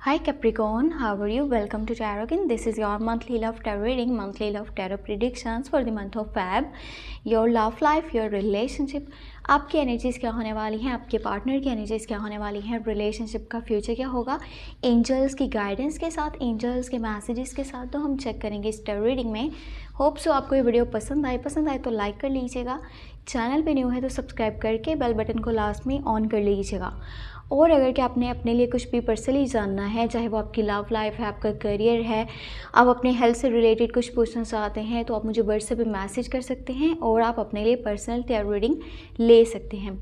Hi Capricorn, how are you? Welcome to Tarot. This is your monthly love tarot reading, monthly love tarot predictions for the month of Feb. Your love life, your relationship, आपकी energies क्या होने वाली हैं, आपके partner की energies क्या होने वाली हैं, रिलेशनशिप का फ्यूचर क्या होगा, एंजल्स की गाइडेंस के साथ, एंजल्स के मैसेजेस के साथ तो हम चेक करेंगे इस tarot रीडिंग में। होप सो आपको ये वीडियो पसंद आए तो लाइक कर लीजिएगा, चैनल पे न्यू है तो सब्सक्राइब करके बेल बटन को लास्ट में ऑन कर लीजिएगा। और अगर कि आपने अपने लिए कुछ भी पर्सनली जानना है, चाहे वो आपकी लव लाइफ है, आपका करियर है, आप अपने हेल्थ से रिलेटेड कुछ पूछना चाहते हैं, तो आप मुझे व्हाट्सएप पे मैसेज कर सकते हैं और आप अपने लिए पर्सनल टैरो रीडिंग ले सकते हैं।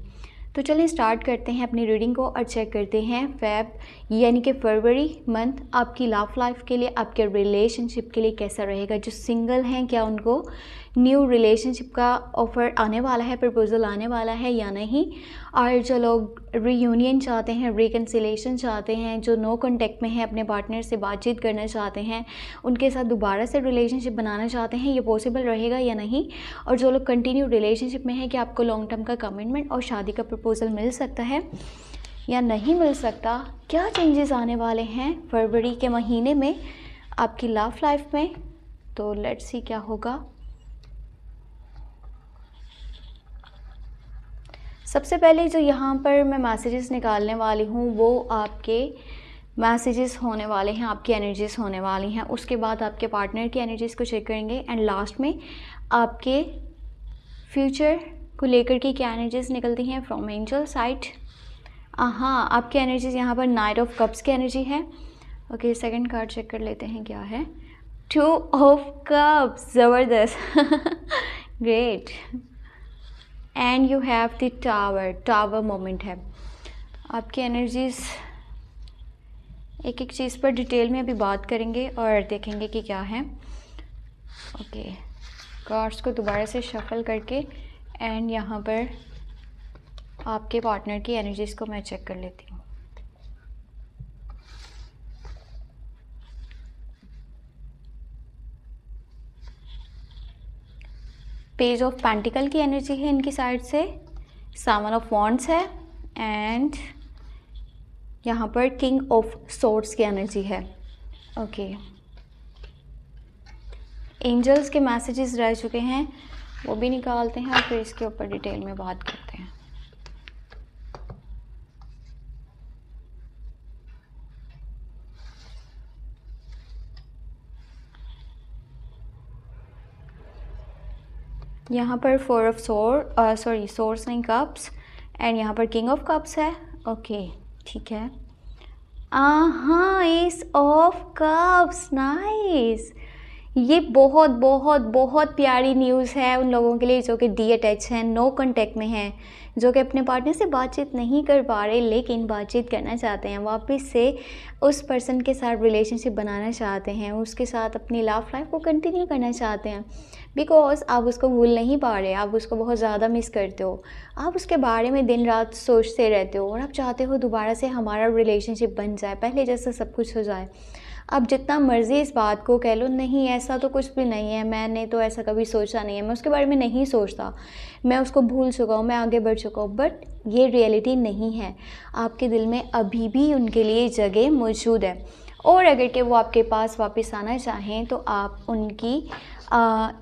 तो चलिए स्टार्ट करते हैं अपनी रीडिंग को और चेक करते हैं फेब यानी कि फरवरी मंथ आपकी लव लाइफ के लिए, आपके रिलेशनशिप के लिए कैसा रहेगा। जो सिंगल हैं क्या उनको न्यू रिलेशनशिप का ऑफ़र आने वाला है, प्रपोजल आने वाला है या नहीं, और जो लोग रीयूनियन चाहते हैं, रिकन्सिलेशन चाहते हैं, जो नो कॉन्टैक्ट में हैं, अपने पार्टनर से बातचीत करना चाहते हैं, उनके साथ दोबारा से रिलेशनशिप बनाना चाहते हैं, ये पॉसिबल रहेगा या नहीं। और जो लोग कंटिन्यू रिलेशनशिप में हैं कि आपको लॉन्ग टर्म का कमिटमेंट और शादी का प्रपोजल मिल सकता है या नहीं मिल सकता, क्या चेंजेस आने वाले हैं फरवरी के महीने में आपकी लव लाइफ में। तो लेट्स सी क्या होगा। सबसे पहले जो यहाँ पर मैं मैसेजेस निकालने वाली हूँ वो आपके मैसेजेस होने वाले हैं, आपकी एनर्जीज होने वाली हैं। उसके बाद आपके पार्टनर की एनर्जीज को चेक करेंगे एंड लास्ट में आपके फ्यूचर को लेकर के क्या एनर्जीज निकलती हैं फ्रॉम एंजल साइड। हाँ, आपकी एनर्जीज यहाँ पर नाइट ऑफ कप्स की एनर्जी है। ओके, सेकंड कार्ड चेक कर लेते हैं क्या है। 2 ऑफ कप्स, ज़बरदस्त great. And you have the tower moment है। आपकी एनर्जीज एक एक चीज़ पर डिटेल में अभी बात करेंगे और देखेंगे कि क्या है। ओके, कार्ड्स को दोबारा से शफल करके एंड यहाँ पर आपके पार्टनर की एनर्जीज को मैं चेक कर लेती हूँ। पेज ऑफ पेंटिकल की एनर्जी है इनकी साइड से, 7 ऑफ वॉन्ड्स है एंड यहाँ पर किंग ऑफ सोर्ड्स की एनर्जी है। ओके, एंजल्स के मैसेजेस रह चुके हैं, वो भी निकालते हैं और फिर इसके ऊपर डिटेल में बात करते हैं। यहाँ पर 4 ऑफ सोर्स नहीं कप्स एंड यहाँ पर किंग ऑफ कप्स है। ओके, ठीक है। हाँ, एस ऑफ कप्स, नाइस। ये बहुत बहुत बहुत प्यारी न्यूज़ है उन लोगों के लिए जो कि डी अटैच हैं, नो कॉन्टैक्ट में हैं, जो कि अपने पार्टनर से बातचीत नहीं कर पा रहे लेकिन बातचीत करना चाहते हैं, वापस से उस पर्सन के साथ रिलेशनशिप बनाना चाहते हैं, उसके साथ अपनी लव लाइफ को कंटिन्यू करना चाहते हैं। बिकॉज आप उसको भूल नहीं पा रहे, आप उसको बहुत ज़्यादा मिस करते हो, आप उसके बारे में दिन रात सोचते रहते हो और आप चाहते हो दोबारा से हमारा रिलेशनशिप बन जाए, पहले जैसा सब कुछ हो जाए। अब जितना मर्ज़ी इस बात को कह लो, नहीं ऐसा तो कुछ भी नहीं है, मैंने तो ऐसा कभी सोचा नहीं है, मैं उसके बारे में नहीं सोचता, मैं उसको भूल चुका हूँ, मैं आगे बढ़ चुका हूँ, बट ये रियलिटी नहीं है। आपके दिल में अभी भी उनके लिए जगह मौजूद है और अगर कि वो आपके पास वापस आना चाहें तो आप उनकी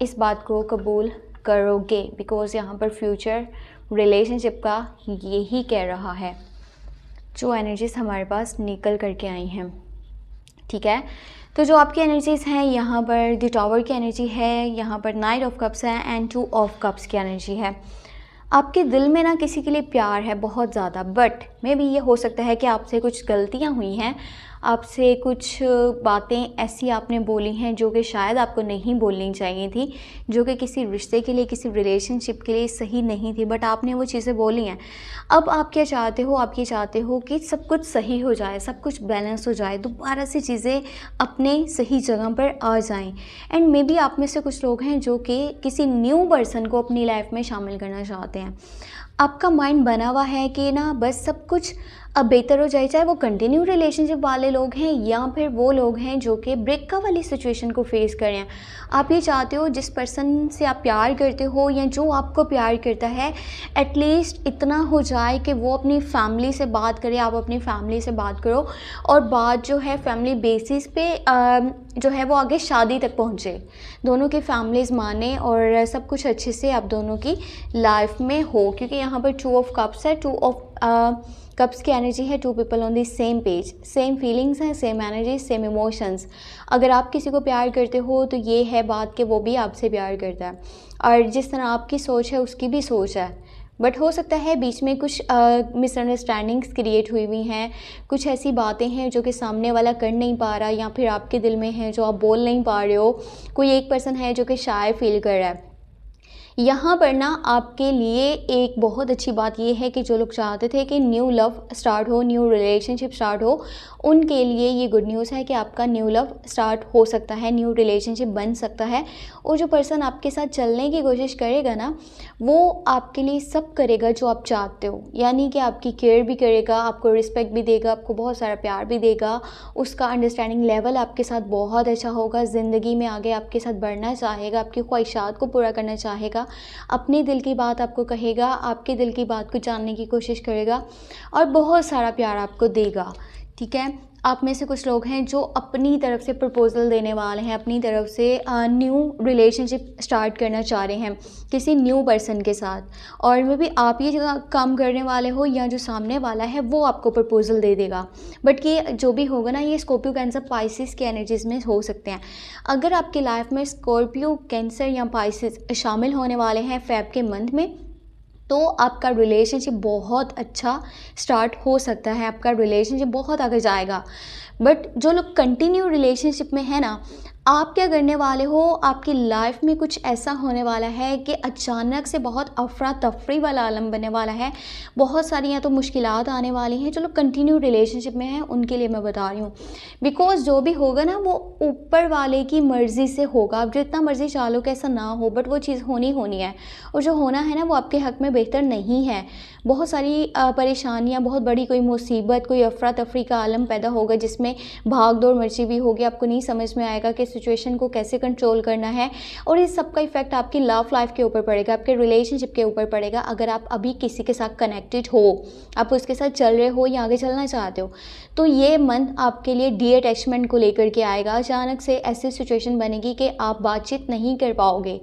इस बात को कबूल करोगे, बिकॉज़ यहाँ पर फ्यूचर रिलेशनशिप का यही कह रहा है जो एनर्जीज हमारे पास निकल करके आई हैं। ठीक है, तो जो आपकी एनर्जीज हैं यहाँ पर द टावर की एनर्जी है, यहाँ पर नाइट ऑफ कप्स है एंड 2 ऑफ कप्स की एनर्जी है। आपके दिल में ना किसी के लिए प्यार है बहुत ज़्यादा, बट मे बी ये हो सकता है कि आपसे कुछ गलतियाँ हुई हैं, आपसे कुछ बातें ऐसी आपने बोली हैं जो कि शायद आपको नहीं बोलनी चाहिए थी, जो कि किसी रिश्ते के लिए, किसी रिलेशनशिप के लिए सही नहीं थी, बट आपने वो चीज़ें बोली हैं। अब आप क्या चाहते हो, आप ये चाहते हो कि सब कुछ सही हो जाए, सब कुछ बैलेंस हो जाए, दोबारा से चीज़ें अपने सही जगह पर आ जाएं। एंड मे बी आप में से कुछ लोग हैं जो कि किसी न्यू पर्सन को अपनी लाइफ में शामिल करना चाहते हैं। आपका माइंड बना हुआ है कि ना बस सब कुछ अब बेहतर हो जाए, चाहे वो कंटिन्यू रिलेशनशिप वाले लोग हैं या फिर वो लोग हैं जो कि ब्रेकअप वाली सिचुएशन को फेस कर रहे हैं। आप ये चाहते हो जिस पर्सन से आप प्यार करते हो या जो आपको प्यार करता है, एटलीस्ट इतना हो जाए कि वो अपनी फैमिली से बात करे, आप अपनी फैमिली से बात करो और बात जो है फैमिली बेसिस पे जो है वो आगे शादी तक पहुँचे, दोनों की फैमिलीज़ माने और सब कुछ अच्छे से आप दोनों की लाइफ में हो। क्योंकि यहाँ पर 2 ऑफ कप्स है, 2 ऑफ कप्स की एनर्जी है, 2 people on the same page, same feelings हैं, सेम एनर्जी, सेम इमोशंस। अगर आप किसी को प्यार करते हो तो ये है बात कि वो भी आपसे प्यार करता है और जिस तरह आपकी सोच है उसकी भी सोच है। बट हो सकता है बीच में कुछ मिसअंडरस्टैंडिंग्स क्रिएट हुई हुई हैं, कुछ ऐसी बातें हैं जो कि सामने वाला कर नहीं पा रहा या फिर आपके दिल में है जो आप बोल नहीं पा रहे हो। कोई एक पर्सन है जो कि शाय फील कर रहा है। यहाँ पर ना आपके लिए एक बहुत अच्छी बात ये है कि जो लोग चाहते थे कि न्यू लव स्टार्ट हो, न्यू रिलेशनशिप स्टार्ट हो, उनके लिए ये गुड न्यूज़ है कि आपका न्यू लव स्टार्ट हो सकता है, न्यू रिलेशनशिप बन सकता है। और जो पर्सन आपके साथ चलने की कोशिश करेगा ना, वो आपके लिए सब करेगा जो आप चाहते हो, यानी कि आपकी केयर भी करेगा, आपको रिस्पेक्ट भी देगा, आपको बहुत सारा प्यार भी देगा, उसका अंडरस्टैंडिंग लेवल आपके साथ बहुत अच्छा होगा, ज़िंदगी में आगे आपके साथ बढ़ना चाहेगा, आपकी ख्वाहिशात को पूरा करना चाहेगा, अपने दिल की बात आपको कहेगा, आपके दिल की बात को जानने की कोशिश करेगा और बहुत सारा प्यार आपको देगा। ठीक है, आप में से कुछ लोग हैं जो अपनी तरफ से प्रपोज़ल देने वाले हैं, अपनी तरफ से न्यू रिलेशनशिप स्टार्ट करना चाह रहे हैं किसी न्यू पर्सन के साथ, और मे बी आप ये काम करने वाले हो या जो सामने वाला है वो आपको प्रपोज़ल दे देगा। बट ये जो भी होगा ना, ये स्कॉर्पियो, कैंसर, पाइसिस की एनर्जीज़ में हो सकते हैं। अगर आपकी लाइफ में स्कॉर्पियो, कैंसर या पाइसिस शामिल होने वाले हैं फेब के मंथ में, तो आपका रिलेशनशिप बहुत अच्छा स्टार्ट हो सकता है, आपका रिलेशनशिप बहुत आगे जाएगा। बट जो लोग कंटिन्यू रिलेशनशिप में है ना, आप क्या करने वाले हो, आपकी लाइफ में कुछ ऐसा होने वाला है कि अचानक से बहुत अफरा तफरी वाला आलम बनने वाला है, बहुत सारी या तो मुश्किलात आने वाली हैं। जो लोग कंटिन्यू रिलेशनशिप में हैं उनके लिए मैं बता रही हूँ, बिकॉज जो भी होगा ना वो ऊपर वाले की मर्ज़ी से होगा। आप जितना मर्ज़ी चाह लो कि ऐसा ना हो, बट वो चीज़ होनी है, और जो होना है ना वो आपके हक़ में बेहतर नहीं है। बहुत सारी परेशानियाँ, बहुत बड़ी कोई मुसीबत, कोई अफरा तफरी का आलम पैदा होगा जिसमें भाग दौड़ मची भी होगी, आपको नहीं समझ में आएगा कि सिचुएशन को कैसे कंट्रोल करना है, और इस सब का इफेक्ट आपकी लव लाइफ के ऊपर पड़ेगा, आपके रिलेशनशिप के ऊपर पड़ेगा। अगर आप अभी किसी के साथ कनेक्टेड हो, आप उसके साथ चल रहे हो या आगे चलना चाहते हो, तो ये मंथ आपके लिए डी अटैचमेंट को लेकर के आएगा। अचानक से ऐसी सिचुएशन बनेगी कि आप बातचीत नहीं कर पाओगे,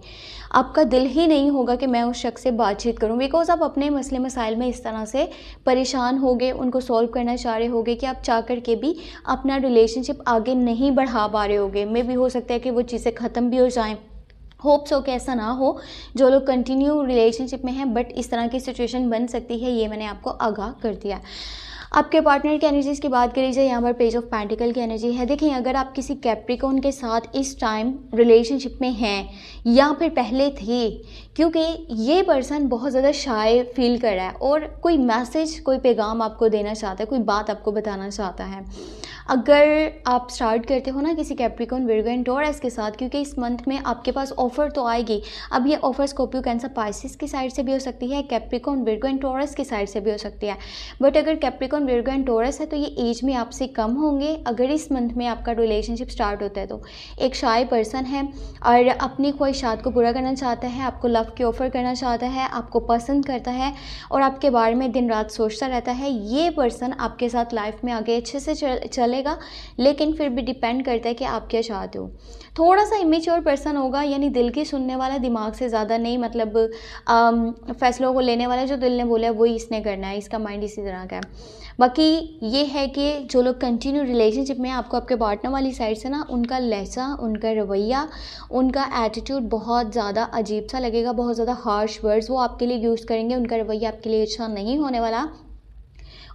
आपका दिल ही नहीं होगा कि मैं उस शख्स से बातचीत करूं, बिकॉज आप अपने मसले मसाइल में इस तरह से परेशान होगे, उनको सॉल्व करना चाह रहे होगे कि आप चाह कर के भी अपना रिलेशनशिप आगे नहीं बढ़ा पा रहे होगे। मे भी हो सकता है कि वो चीज़ें ख़त्म भी हो जाएं। होप्स हो कि ऐसा ना हो जो लोग कंटिन्यू रिलेशनशिप में हैं, बट इस तरह की सिचुएशन बन सकती है, ये मैंने आपको आगाह कर दिया। आपके पार्टनर की एनर्जीज़ की बात करी जाए, यहाँ पर पेज ऑफ पेंटिकल की एनर्जी है। देखिए, अगर आप किसी कैप्रिकॉर्न के साथ इस टाइम रिलेशनशिप में हैं या फिर पहले थे, क्योंकि ये पर्सन बहुत ज़्यादा शाय फील कर रहा है और कोई मैसेज, कोई पैगाम आपको देना चाहता है, कोई बात आपको बताना चाहता है। अगर आप स्टार्ट करते हो ना किसी कैप्रिकॉर्न, विर्गो एंड टॉरस के साथ, क्योंकि इस मंथ में आपके पास ऑफ़र तो आएगी। अब ये ऑफ़र स्कॉर्पियो, कैंसर, पाइसिस की साइड से भी हो सकती है, कैप्रिकॉर्न, विर्गो एंड टॉरस की साइड से भी हो सकती है। बट अगर कैप्रिकॉर्न, विर्गो एंड टॉरस है तो ये एज में आपसे कम होंगे। अगर इस मंथ में आपका रिलेशनशिप स्टार्ट होता है तो एक शाय पर्सन है और अपनी ख्वाहिशात को पूरा करना चाहता है, आपको लव की ऑफ़र करना चाहता है, आपको पसंद करता है और आपके बारे में दिन रात सोचता रहता है। ये पर्सन आपके साथ लाइफ में आगे अच्छे से चलेगा, लेकिन फिर भी डिपेंड करता है कि आप क्या चाहते हो। थोड़ा सा इमेच्योर पर्सन होगा, यानी दिल की सुनने वाला, दिमाग से ज़्यादा नहीं, मतलब फैसलों को लेने वाला, जो दिल ने बोला वही इसने करना है, इसका माइंड इसी तरह का है। बाकी ये है कि जो लोग कंटिन्यू रिलेशनशिप में, आपको आपके पार्टनर वाली साइड से ना उनका लहजा, उनका रवैया, उनका एटीट्यूड बहुत ज़्यादा अजीब सा लगेगा, बहुत ज़्यादा हार्श वर्ड्स वो आपके लिए यूज़ करेंगे, उनका रवैया आपके लिए अच्छा नहीं होने वाला।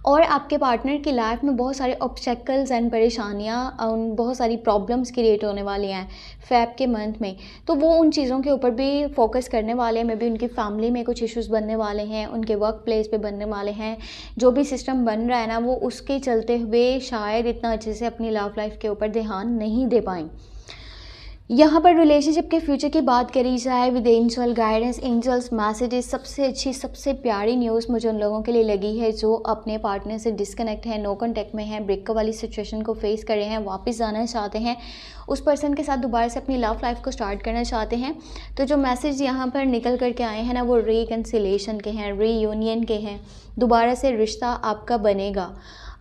और आपके पार्टनर की लाइफ में बहुत सारे ऑब्स्टेकल्स एंड परेशानियाँ, बहुत सारी प्रॉब्लम्स क्रिएट होने वाली हैं फेब के मंथ में, तो वो उन चीज़ों के ऊपर भी फोकस करने वाले हैं। मे बी उनकी फैमिली में कुछ इश्यूज़ बनने वाले हैं, उनके वर्क प्लेस पे बनने वाले हैं, जो भी सिस्टम बन रहा है ना, वो उसके चलते हुए शायद इतना अच्छे से अपनी लव लाइफ के ऊपर ध्यान नहीं दे पाएँ। यहाँ पर रिलेशनशिप के फ्यूचर की बात करी जाए with angel guidance, angels messages, सबसे अच्छी सबसे प्यारी न्यूज़ मुझे उन लोगों के लिए लगी है जो अपने पार्टनर से डिस्कनेक्ट हैं, नो कॉन्टैक्ट में हैं, ब्रेकअप वाली सिचुएशन को फेस कर रहे हैं, वापस जाना चाहते हैं, उस पर्सन के साथ दोबारा से अपनी लव लाइफ को स्टार्ट करना चाहते हैं। तो जो मैसेज यहाँ पर निकल करके आए हैं ना, वो रिकन्सिलेशन के हैं, रीयूनियन के हैं। दोबारा से रिश्ता आपका बनेगा,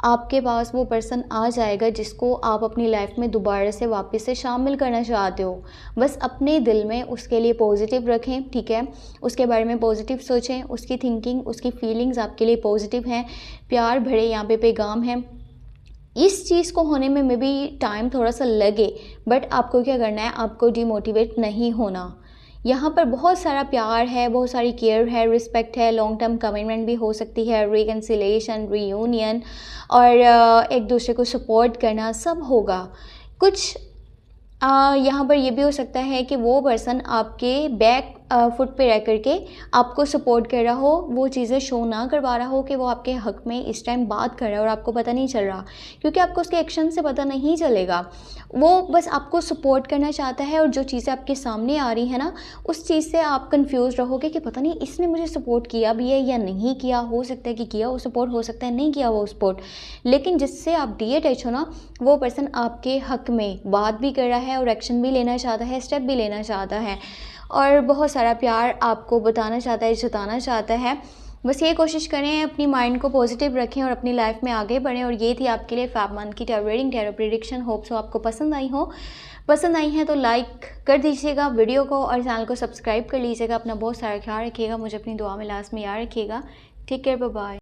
आपके पास वो पर्सन आ जाएगा जिसको आप अपनी लाइफ में दोबारा से वापस से शामिल करना चाहते हो। बस अपने दिल में उसके लिए पॉजिटिव रखें, ठीक है, उसके बारे में पॉजिटिव सोचें, उसकी थिंकिंग, उसकी फीलिंग्स आपके लिए पॉजिटिव हैं, प्यार भरे यहाँ पे पैगाम हैं। इस चीज़ को होने में मे बी टाइम थोड़ा सा लगे, बट आपको क्या करना है, आपको डिमोटिवेट नहीं होना। यहाँ पर बहुत सारा प्यार है, बहुत सारी केयर है, रिस्पेक्ट है, लॉन्ग टर्म कमिटमेंट भी हो सकती है, रिकन्सिलेशन, रीयूनियन और एक दूसरे को सपोर्ट करना, सब होगा। कुछ यहाँ पर ये भी हो सकता है कि वो पर्सन आपके बैक फुट पे रह करके आपको सपोर्ट कर रहा हो, वो चीज़ें शो ना करवा रहा हो कि वो आपके हक़ में इस टाइम बात कर रहा है और आपको पता नहीं चल रहा, क्योंकि आपको उसके एक्शन से पता नहीं चलेगा। वो बस आपको सपोर्ट करना चाहता है और जो चीज़ें आपके सामने आ रही है ना, उस चीज़ से आप कंफ्यूज रहोगे कि पता नहीं इसने मुझे सपोर्ट किया भी है या नहीं किया। हो सकता है कि किया वो सपोर्ट, हो सकता है नहीं किया वो सपोर्ट, लेकिन जिससे आप डीअटैच हो ना, वो पर्सन आपके हक़ में बात भी कर रहा है और एक्शन भी लेना चाहता है, स्टेप भी लेना चाहता है और बहुत सारा प्यार आपको बताना चाहता है, जताना चाहता है। बस ये कोशिश करें, अपनी माइंड को पॉजिटिव रखें और अपनी लाइफ में आगे बढ़ें। और ये थी आपके लिए फेब मंथ की tarot reading, tarot prediction. Hope so आपको पसंद आई है तो लाइक कर दीजिएगा वीडियो को और चैनल को सब्सक्राइब कर लीजिएगा। अपना बहुत सारा ख्याल रखिएगा, मुझे अपनी दुआ में लास्ट में याद रखिएगा। Take care, bye bye.